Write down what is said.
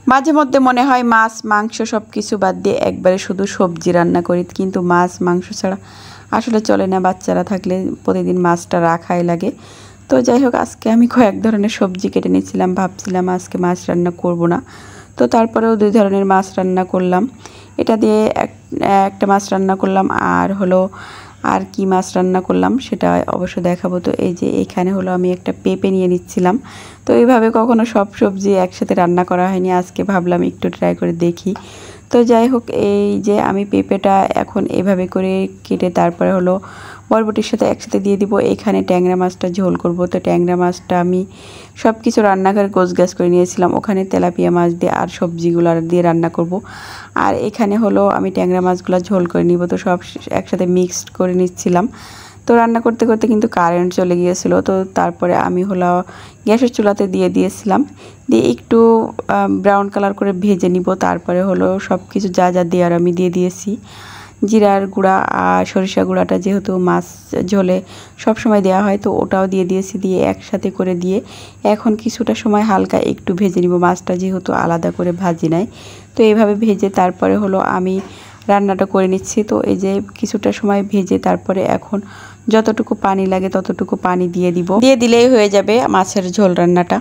মাঝে মধ্যে মনে হয় মাছ মাংস সব কিছু বাদ দিয়ে একবারে শুধু সবজি রান্না করি, কিন্তু মাছ মাংস ছাড়া আসলে চলে না। বাচ্চারা থাকলে প্রতিদিন মাছটা রাখাই লাগে। তো যাই হোক, আজকে আমি কয়েক ধরনের সবজি কেটে নিয়েছিলাম, ভাবছিলাম আজকে মাছ রান্না করব না। তো তারপরেও 2 ধরনের মাছ রান্না করলাম। এটা দিয়ে একটা মাছ রান্না করলাম, আর কি মাছ রান্না করলাম সেটা অবশ্য দেখাবো। তো এই যে এখানে হলো আমি একটা পেঁপে নিয়ে নিচ্ছিলাম। তো এইভাবে কখনো সব সবজি একসাথে রান্না করা হয়নি, আজকে ভাবলাম একটু ট্রাই করে দেখি। তো যাই হোক, এই যে আমি পেঁপেটা এখন এভাবে করে কেটে তারপরে হলো বরবটির সাথে একসাথে দিয়ে দিব। এখানে ট্যাংরা মাছটা ঝোল করব। তো ট্যাংরা মাছটা আমি সব কিছু রান্নাঘরে গোছগাছ করে নিয়েছিলাম, ওখানে তেলাপিয়া মাছ দিয়ে আর সবজিগুলো দিয়ে রান্না করব। আর এখানে হলো আমি ট্যাংরা মাছগুলো ঝোল করে নিব। তো সব একসাথে মিক্সড করে নিচ্ছিলাম। তো রান্না করতে করতে কিন্তু কারেন্ট চলে গিয়েছিলো। তো তারপরে আমি হলো গ্যাসের চুলাতে দিয়ে দিয়েছিলাম, দিয়ে একটু ব্রাউন কালার করে ভেজে নিব। তারপরে হলো সব কিছু যা যা দেওয়ার আমি দিয়ে দিয়েছি। জিরার গুঁড়া আর সরিষা গুঁড়াটা যেহেতু মাছ ঝোলে সব সময় দেওয়া হয়, তো ওটাও দিয়ে দিয়েছি। দিয়ে একসাথে করে দিয়ে এখন কিছুটা সময় হালকা একটু ভেজে নিব। মাছটা যেহেতু আলাদা করে ভাজি নাই, তো এইভাবে ভেজে তারপরে হলো আমি রান্নাটা করে নিচ্ছি। তো এই যে কিছুটা সময় ভেজে তারপরে এখন যতটুকু পানি লাগে ততটুকু পানি দিয়ে দিলেই হয়ে যাবে মাছের ঝোল রান্নাটা।